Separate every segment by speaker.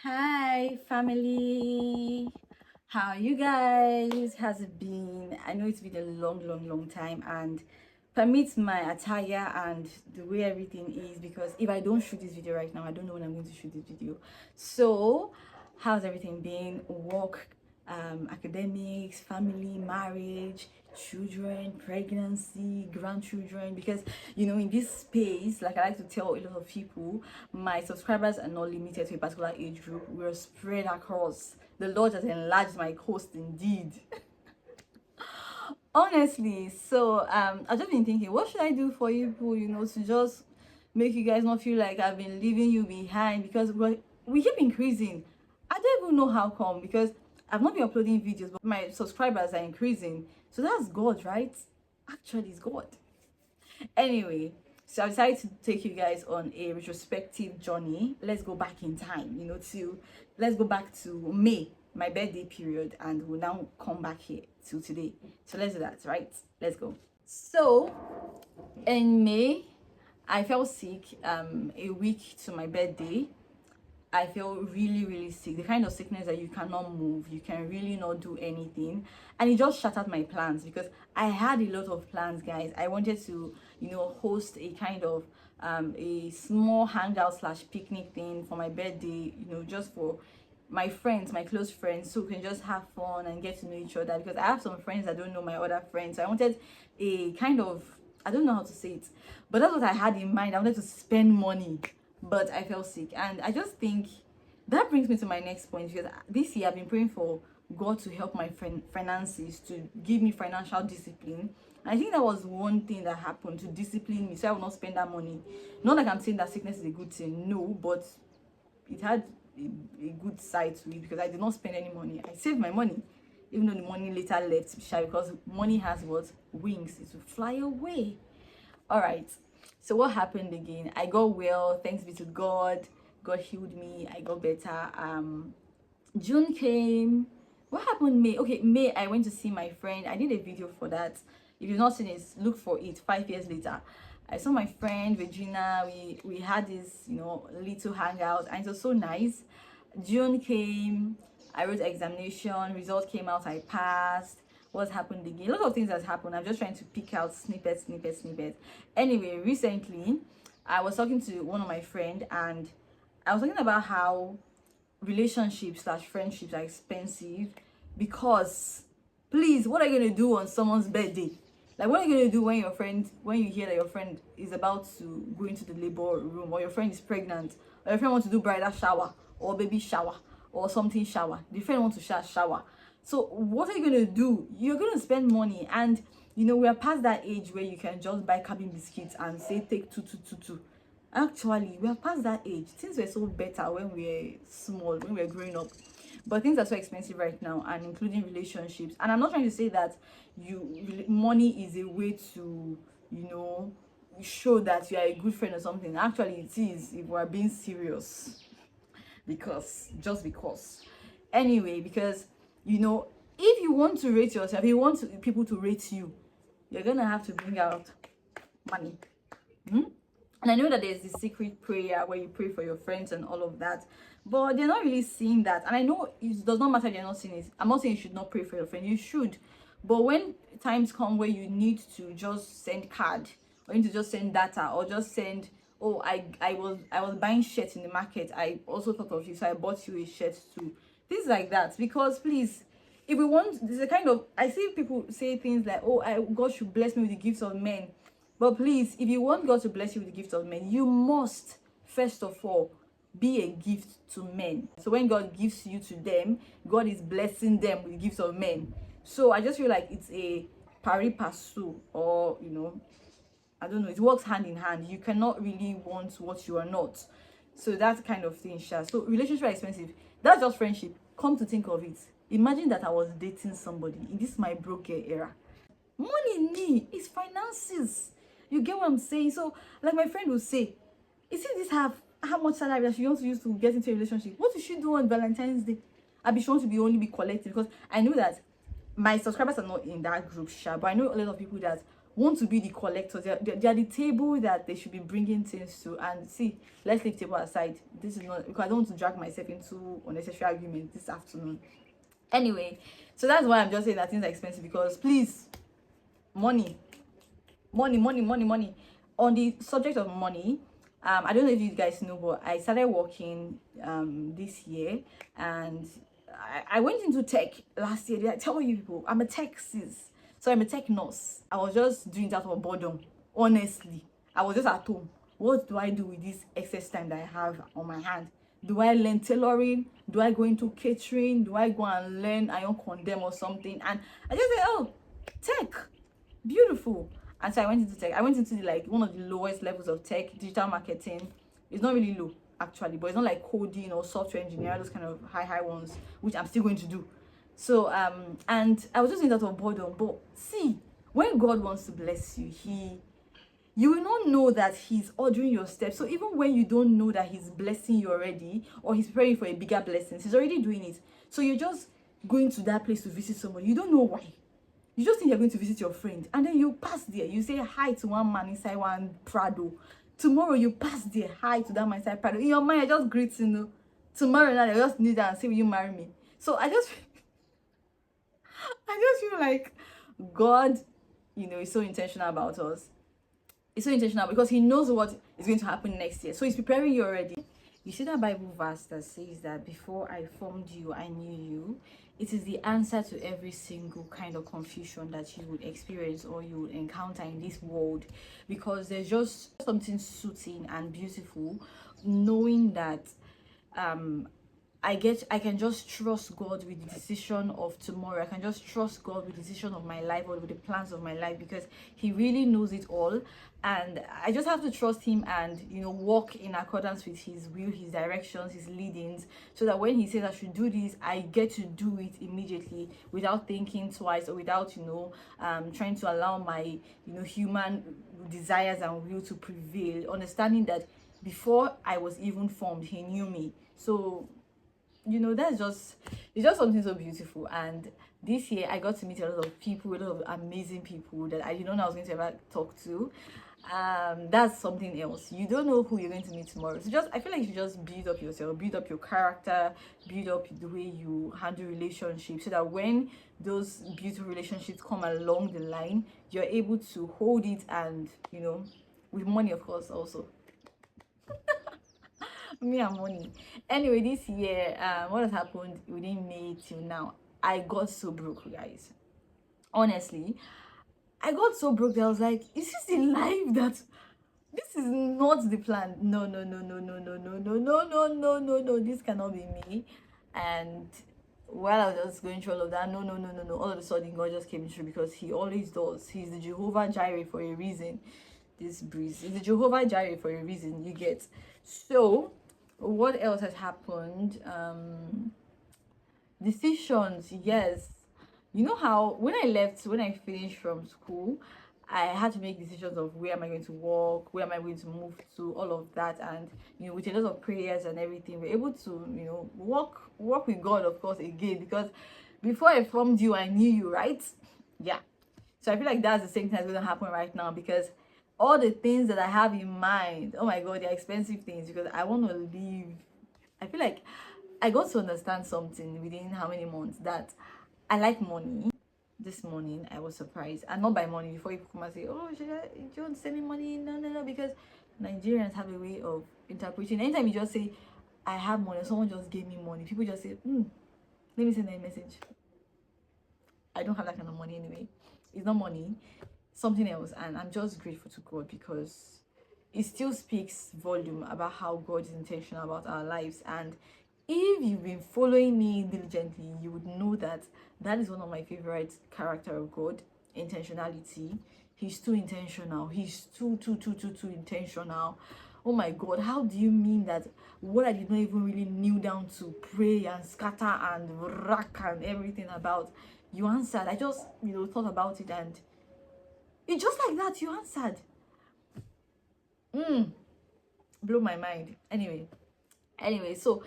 Speaker 1: Hi, family. How are you guys? Has it been? I know it's been a long time, and permit my attire and the way everything is, because if I don't shoot this video right now, I don't know when I'm going to shoot this video. So, how's everything been? Work, academics, family, marriage, children, pregnancy, grandchildren. Because in this space, like I like to tell a lot of people, my subscribers are not limited to a particular age group. We're spread across. The Lord has enlarged my coast indeed. Honestly, so I've just been thinking, what should I do for you people, to just make you guys not feel like I've been leaving you behind, because we keep increasing. I don't even know how come, because I've not been uploading videos, but my subscribers are increasing. So that's God, right? Actually, it's God. Anyway, so I decided to take you guys on a retrospective journey. Let's go back in time, let's go back to May, my birthday period, and we'll now come back here to today. So let's do that, right? Let's go. So in May, I fell sick a week to my birthday. I felt really sick, the kind of sickness that you cannot move, you can really not do anything, and it just shattered my plans, because I had a lot of plans, guys. I wanted to host a kind of a small hangout slash picnic thing for my birthday, just for my friends, my close friends, so we can just have fun and get to know each other, because I have some friends that don't know my other friends. So I wanted a kind of, I don't know how to say it, but that's what I had in mind. I wanted to spend money, but I felt sick. And I just think that brings me to my next point, because this year I've been praying for God to help my finances, to give me financial discipline. And I think that was one thing that happened to discipline me, so I will not spend that money. Not like I'm saying that sickness is a good thing, no, but it had a good side to it, because I did not spend any money. I saved my money, even though the money later left, because money has what? Wings. It will fly away. All right, so what happened again? I got well, thanks be to God. God healed me, I got better. June came. What happened May? Okay, May, I went to see my friend. I did a video for that. If you've not seen it, look for it. 5 years later, I saw my friend Regina. We had this little hangout, and it was so nice. June came, I wrote examination, result came out, I passed. What happened again? A lot of things has happened. I'm just trying to pick out snippets. Anyway, recently I was talking to one of my friend, and I was talking about how relationships slash friendships are expensive, because please, what are you gonna do on someone's birthday? Like, what are you gonna do when you hear that your friend is about to go into the labor room, or your friend is pregnant, or your friend wants to do bridal shower or baby shower or something shower? The friend wants to shower. So what are you gonna do? You're gonna spend money, and we are past that age where you can just buy cabin biscuits and say take two. Actually, we have passed that age. Things were so better when we were small, when we were growing up, but things are so expensive right now, and including relationships. And I'm not trying to say that money is a way to show that you are a good friend or something. Actually, it is, if we're being serious, because anyway, because if you want to rate yourself, if you want people to rate you, you're gonna have to bring out money. And I know that there's this secret prayer where you pray for your friends and all of that, but they're not really seeing that. And I know it does not matter, they're not seeing it. I'm not saying you should not pray for your friend, you should. But when times come where you need to just send card, or you need to just send data, or just send, oh, I was buying shirts in the market, I also thought of you, so I bought you a shirt too. Things like that. Because please, if we want, there's a kind of, I see people say things like, oh, God should bless me with the gifts of men. But please, if you want God to bless you with the gift of men, you must, first of all, be a gift to men. So when God gives you to them, God is blessing them with the gifts of men. So I just feel like it's a pari passu, or, I don't know, it works hand in hand. You cannot really want what you are not. So that kind of thing, Sha. So relationships are expensive. That's just friendship. Come to think of it, imagine that I was dating somebody in this my broke era. Money is finances. You get what I'm saying? So, like my friend will say, you see this how much salary that she wants to use to get into a relationship. What does she do on Valentine's Day? She wants to only be collective, because I know that my subscribers are not in that group, Sha, but I know a lot of people that want to be the collectors. They are the table that they should be bringing things to. And see, let's leave table aside. This is not, because I don't want to drag myself into unnecessary argument this afternoon. Anyway, so that's why I'm just saying that things are expensive, because please, money, money, money, money, money. On the subject of money, I don't know if you guys know, but I started working this year, and I went into tech last year. Did I tell you people I'm a tech sis? So I'm a tech nurse. I was just doing that for boredom. Honestly, I was just at home. What do I do with this excess time that I have on my hand? Do I learn tailoring? Do I go into catering? Do I go and learn iron condemn or something? And I just said, oh, tech, beautiful. And so I went into tech. I went into like one of the lowest levels of tech, digital marketing. It's not really low actually, but it's not like coding or software engineering, those kind of high ones, which I'm still going to do. So and I was just in that of boredom. But see, when God wants to bless you, you will not know that he's ordering your steps. So even when you don't know that he's blessing you already, or he's praying for a bigger blessing, he's already doing it. So you're just going to that place to visit someone. You don't know why. You just think you're going to visit your friend, and then you pass there. You say hi to one man inside one Prado. Tomorrow you pass there, hi to that man inside Prado. In your mind, I just greet, you know. Tomorrow night, I just need that and say, will you marry me? So I just feel like God, you know, is so intentional about us. It's so intentional because he knows what is going to happen next year. So he's preparing you already. You see that Bible verse that says that before I formed you, I knew you. It is the answer to every single kind of confusion that you would experience or you would encounter in this world, because there's just something soothing and beautiful knowing that I can just trust God with the decision of tomorrow. I can just trust God with the decision of my life or with the plans of my life, because he really knows it all. And I just have to trust him and, you know, walk in accordance with his will, his directions, his leadings, so that when he says I should do this, I get to do it immediately without thinking twice, or without, you know, trying to allow my, you know, human desires and will to prevail, understanding that before I was even formed, he knew me. So, you know, it's just something so beautiful. And this year I got to meet a lot of people, a lot of amazing people that I didn't know I was going to ever talk to. That's something else. You don't know who you're going to meet tomorrow. So I feel like you just build up yourself, build up your character, build up the way you handle relationships, so that when those beautiful relationships come along the line, you're able to hold it, and, you know, with money, of course, also. Me and money. Anyway, this year, what has happened within May till now, I got so broke, guys. Honestly, I got so broke that I was like, is this the life that this is not the plan? No, no, no, no, no, no, no, no, no, no, no, no, no, this cannot be me. And while I was just going through all of that, no, no, no, no, no, all of a sudden God just came through, because he always does. He's the Jehovah Jireh for a reason. This breeze is the Jehovah Jireh for a reason, you get. So what else has happened? Decisions, yes. You know how when I finished from school, I had to make decisions of where am I going to work, where am I going to move to, all of that. And, you know, with a lot of prayers and everything, we're able to, you know, walk with God, of course, again, because before I formed you, I knew you, right? Yeah. So I feel like that's the same thing that's going to happen right now, because all the things that I have in mind, oh my God, they're expensive things, because I want to live. I feel like I got to understand something within how many months, that I like money. This morning I was surprised, and not by money. Before you come and say, oh, do you want to send me money? No, no, no, because Nigerians have a way of interpreting. Anytime you just say I have money, someone just gave me money, people just say, let me send a message. I don't have that kind of money anyway. It's not money, something else. And I'm just grateful to God, because it still speaks volume about how God is intentional about our lives. And if you've been following me diligently, you would know that that is one of my favorite character of God: intentionality. He's too intentional. He's too intentional. Oh my God, how do you mean that what I did not even really kneel down to pray and scatter and rack and everything about, you answered? I just, you know, thought about it, and it just like that, you answered. Blew my mind. Anyway, so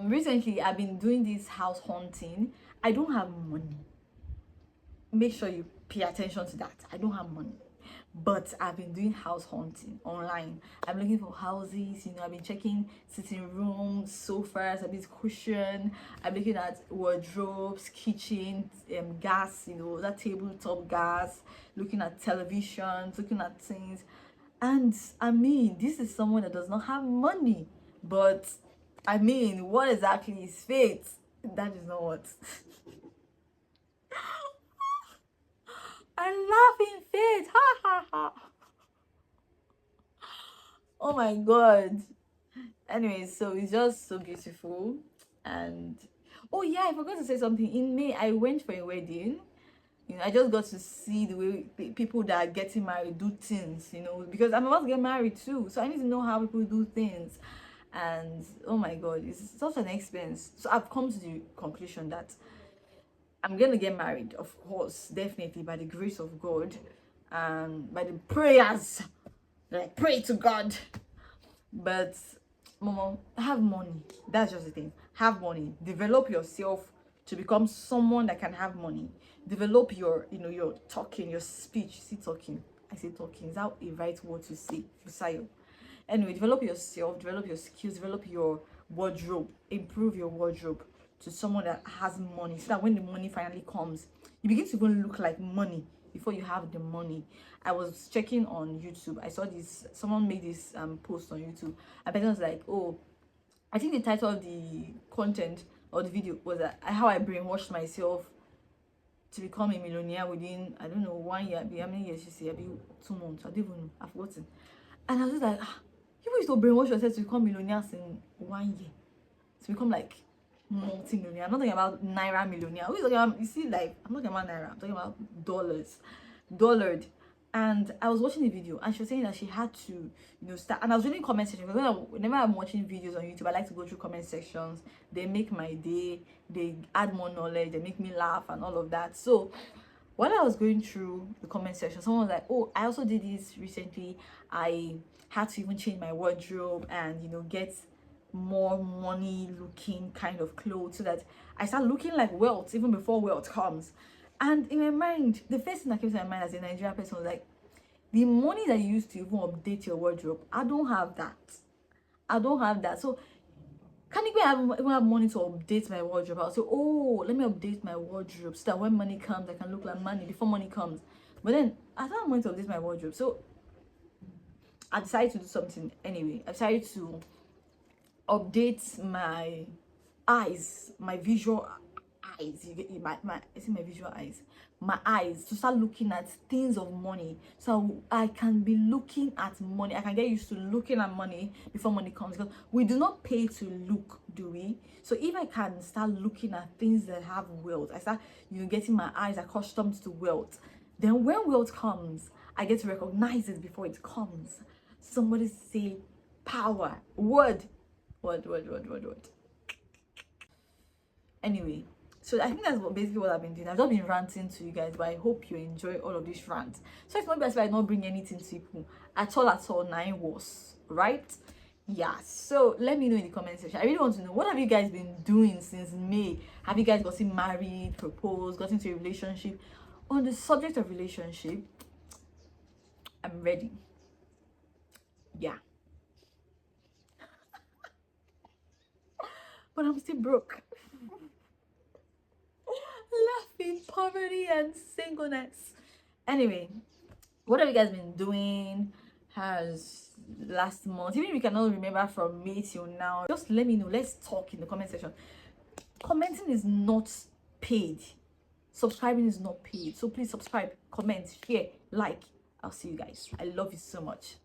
Speaker 1: recently I've been doing this house hunting. I don't have money. Make sure you pay attention to that. I don't have money. But I've been doing house hunting online. I'm looking for houses, I've been checking sitting rooms, sofas, a bit cushion. I'm looking at wardrobes, kitchen, gas, that tabletop gas, looking at televisions, looking at things. And I mean, this is someone that does not have money. But I mean, what exactly is fate? That is not what. I'm laughing fit. Ha ha ha. Oh my god. Anyway, so it's just so beautiful. And oh yeah, I forgot to say something. In May, I went for a wedding. I just got to see the way people that are getting married do things, because I'm about to get married too. So I need to know how people do things. And oh my god, it's such an expense. So I've come to the conclusion that I'm gonna get married, of course, definitely, by the grace of God, and by the prayers that I pray to God. But Mama, have money. That's just the thing. Have money. Develop yourself to become someone that can have money. Develop your, your talking, your speech. See, talking. I say talking. Is that a right word to say? Fisayo. Anyway, develop yourself, develop your skills, develop your wardrobe, improve your wardrobe to someone that has money, so that when the money finally comes, you begin to even look like money before you have the money. I was checking on YouTube. I saw this, someone made this post on YouTube, and person was like, oh, I think the title of the content or the video was that how I brainwashed myself to become a millionaire within, I don't know, 1 year. How many years she said? Maybe 2 months. I don't even know. I've forgotten. And I was just like, you used to brainwash yourself to become millionaires in 1 year, to become like multi-millionaire. I'm not talking about naira millionaire. Who is talking about? You see, like, I'm not talking about naira. I'm talking about dollared. And I was watching the video, and she was saying that she had to, start. And I was reading comment section, because whenever I'm watching videos on YouTube, I like to go through comment sections. They make my day. They add more knowledge. They make me laugh and all of that. So while I was going through the comment section, someone was like, oh, I also did this recently. I had to even change my wardrobe and get more money looking kind of clothes, so that I start looking like wealth even before wealth comes. And in my mind, the first thing that came to my mind as a Nigerian person was like, the money that you used to even update your wardrobe, I don't have that. So can you even have money to update my wardrobe? I'll say, oh, let me update my wardrobe so that when money comes, I can look like money before money comes. But then I don't have money to update my wardrobe. So I decided to do something anyway. I decided to update my eyes, my visual eyes. You get my is it my visual eyes? My eyes, to start looking at things of money, so I can be looking at money. I can get used to looking at money before money comes, because we do not pay to look, do we? So if I can start looking at things that have wealth, I start getting my eyes accustomed to wealth, then when wealth comes, I get to recognize it before it comes. Somebody say power. Word. Anyway, so I think that's basically what I've been doing. I've just been ranting to you guys, but I hope you enjoy all of these rants. So it's not best if I don't bring anything to you at all. 9 was right. Yeah, so let me know in the comment section. I really want to know, what have you guys been doing since May? Have you guys gotten married, proposed, got into a relationship? On the subject of relationship, I'm ready. Yeah. But I'm still broke. Laughing, poverty, and singleness. Anyway, what have you guys been doing? Has last month, even if you cannot remember from May till now, just let me know. Let's talk in the comment section. Commenting is not paid. Subscribing is not paid. So please subscribe, comment, share, like. I'll see you guys. I love you so much.